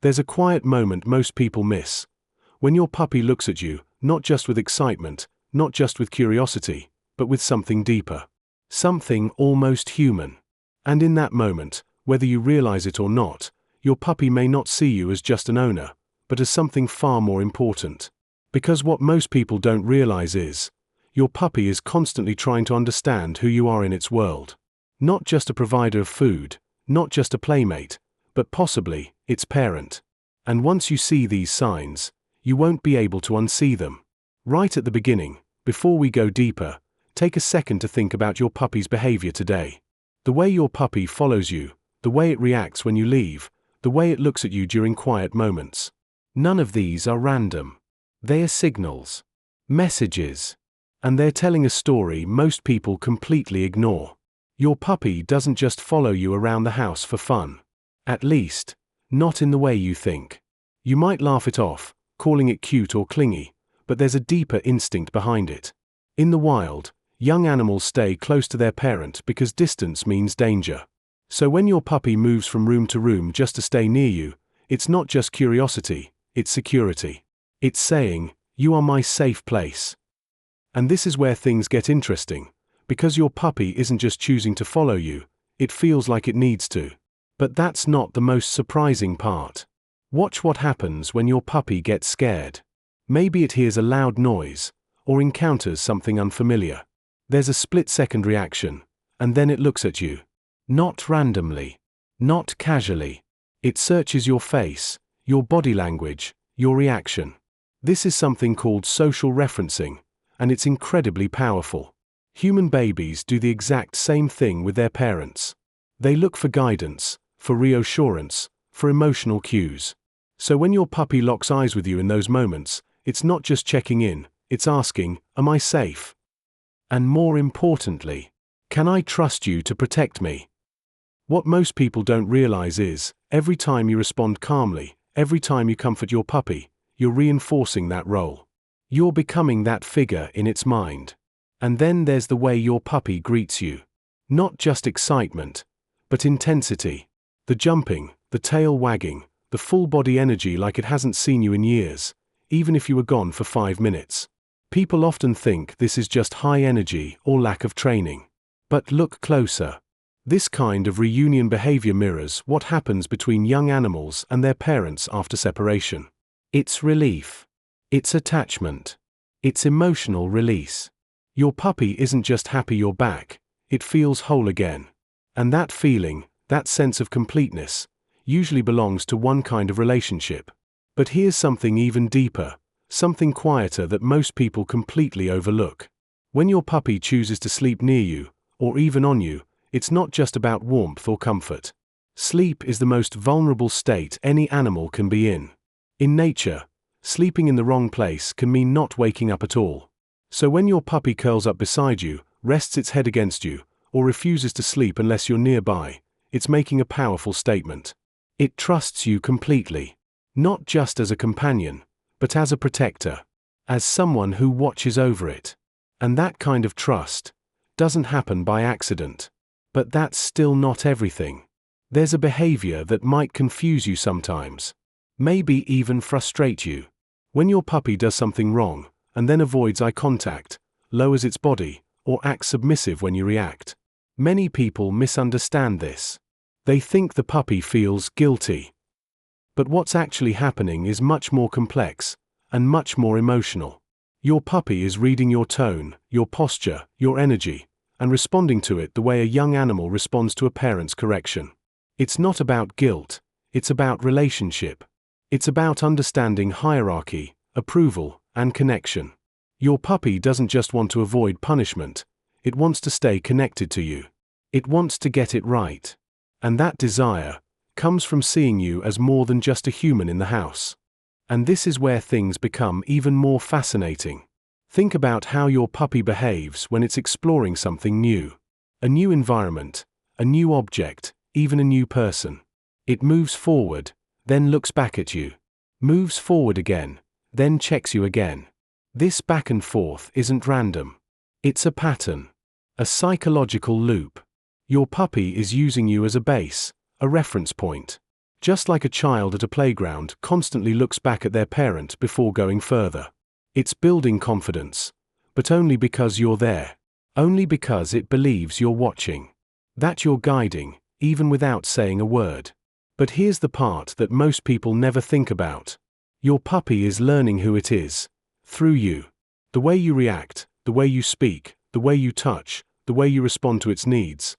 There's a quiet moment most people miss. When your puppy looks at you, not just with excitement, not just with curiosity, but with something deeper. Something almost human. And in that moment, whether you realize it or not, your puppy may not see you as just an owner, but as something far more important. Because what most people don't realize is, your puppy is constantly trying to understand who you are in its world. Not just a provider of food, not just a playmate, but possibly its parent. And once you see these signs, you won't be able to unsee them. Right at the beginning, before we go deeper, take a second to think about your puppy's behavior today. The way your puppy follows you, the way it reacts when you leave, the way it looks at you during quiet moments. None of these are random. They are signals, messages, and they're telling a story most people completely ignore. Your puppy doesn't just follow you around the house for fun. At least, not in the way you think. You might laugh it off, calling it cute or clingy, but there's a deeper instinct behind it. In the wild, young animals stay close to their parent because distance means danger. So when your puppy moves from room to room just to stay near you, it's not just curiosity, it's security. It's saying, "You are my safe place." And this is where things get interesting, because your puppy isn't just choosing to follow you, it feels like it needs to. But that's not the most surprising part. Watch what happens when your puppy gets scared. Maybe it hears a loud noise, or encounters something unfamiliar. There's a split-second reaction, and then it looks at you. Not randomly, not casually. It searches your face, your body language, your reaction. This is something called social referencing, and it's incredibly powerful. Human babies do the exact same thing with their parents. They look for guidance, for reassurance, for emotional cues. So when your puppy locks eyes with you in those moments, it's not just checking in, it's asking, "Am I safe?" And more importantly, "Can I trust you to protect me?" What most people don't realize is, every time you respond calmly, every time you comfort your puppy, you're reinforcing that role. You're becoming that figure in its mind. And then there's the way your puppy greets you. Not just excitement, but intensity. The jumping, the tail wagging, the full body energy like it hasn't seen you in years, even if you were gone for 5 minutes. People often think this is just high energy or lack of training. But look closer. This kind of reunion behavior mirrors what happens between young animals and their parents after separation. It's relief. It's attachment. It's emotional release. Your puppy isn't just happy you're back, it feels whole again. And that feeling, that sense of completeness, usually belongs to one kind of relationship. But here's something even deeper, something quieter that most people completely overlook. When your puppy chooses to sleep near you, or even on you, it's not just about warmth or comfort. Sleep is the most vulnerable state any animal can be in. In nature, sleeping in the wrong place can mean not waking up at all. So when your puppy curls up beside you, rests its head against you, or refuses to sleep unless you're nearby, it's making a powerful statement. It trusts you completely. Not just as a companion, but as a protector. As someone who watches over it. And that kind of trust doesn't happen by accident. But that's still not everything. There's a behavior that might confuse you sometimes. Maybe even frustrate you. When your puppy does something wrong, and then avoids eye contact, lowers its body, or acts submissive when you react. Many people misunderstand this. They think the puppy feels guilty. But what's actually happening is much more complex, and much more emotional. Your puppy is reading your tone, your posture, your energy, and responding to it the way a young animal responds to a parent's correction. It's not about guilt, it's about relationship. It's about understanding hierarchy, approval, and connection. Your puppy doesn't just want to avoid punishment, it wants to stay connected to you. It wants to get it right. And that desire comes from seeing you as more than just a human in the house. And this is where things become even more fascinating. Think about how your puppy behaves when it's exploring something new. A new environment, a new object, even a new person. It moves forward, then looks back at you. Moves forward again, then checks you again. This back and forth isn't random. It's a pattern. A psychological loop. Your puppy is using you as a base, a reference point. Just like a child at a playground constantly looks back at their parent before going further. It's building confidence, but only because you're there. Only because it believes you're watching. That you're guiding, even without saying a word. But here's the part that most people never think about. Your puppy is learning who it is, through you. The way you react, the way you speak, the way you touch, the way you respond to its needs.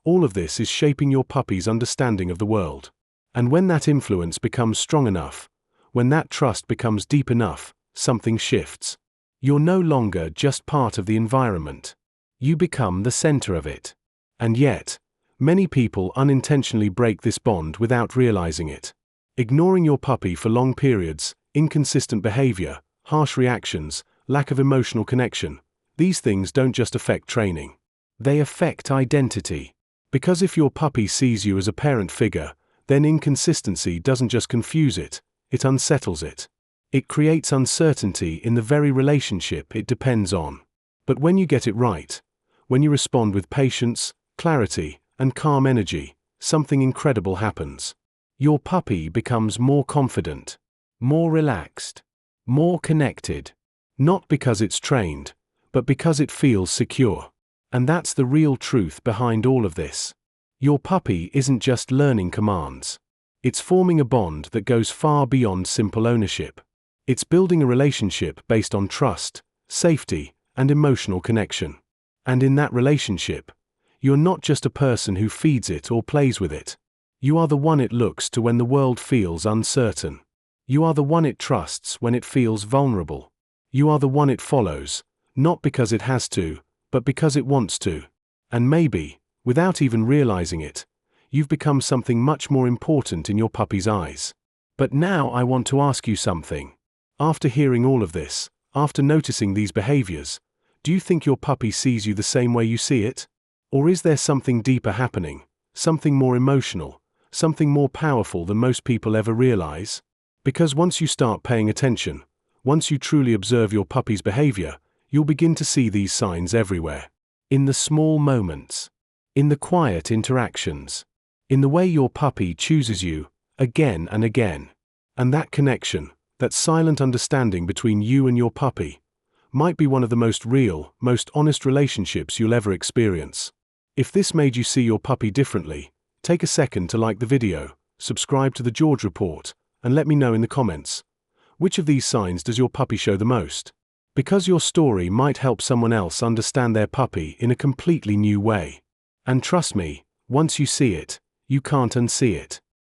All of this is shaping your puppy's understanding of the world. And when that influence becomes strong enough, when that trust becomes deep enough, something shifts. You're no longer just part of the environment. You become the center of it. And yet, many people unintentionally break this bond without realizing it. Ignoring your puppy for long periods, inconsistent behavior, harsh reactions, lack of emotional connection. These things don't just affect training. They affect identity. Because if your puppy sees you as a parent figure, then inconsistency doesn't just confuse it, it unsettles it. It creates uncertainty in the very relationship it depends on. But when you get it right, when you respond with patience, clarity, and calm energy, something incredible happens. Your puppy becomes more confident, more relaxed, more connected. Not because it's trained, but because it feels secure. And that's the real truth behind all of this. Your puppy isn't just learning commands. It's forming a bond that goes far beyond simple ownership. It's building a relationship based on trust, safety, and emotional connection. And in that relationship, you're not just a person who feeds it or plays with it. You are the one it looks to when the world feels uncertain. You are the one it trusts when it feels vulnerable. You are the one it follows, not because it has to, but because it wants to. And maybe, without even realizing it, you've become something much more important in your puppy's eyes. But now I want to ask you something. After hearing all of this, after noticing these behaviors, do you think your puppy sees you the same way you see it? Or is there something deeper happening, something more emotional, something more powerful than most people ever realize? Because once you start paying attention, once you truly observe your puppy's behavior, you'll begin to see these signs everywhere. In the small moments. In the quiet interactions. In the way your puppy chooses you, again and again. And that connection, that silent understanding between you and your puppy, might be one of the most real, most honest relationships you'll ever experience. If this made you see your puppy differently, take a second to like the video, subscribe to the George Report, and let me know in the comments. Which of these signs does your puppy show the most? Because your story might help someone else understand their puppy in a completely new way. And trust me, once you see it, you can't unsee it.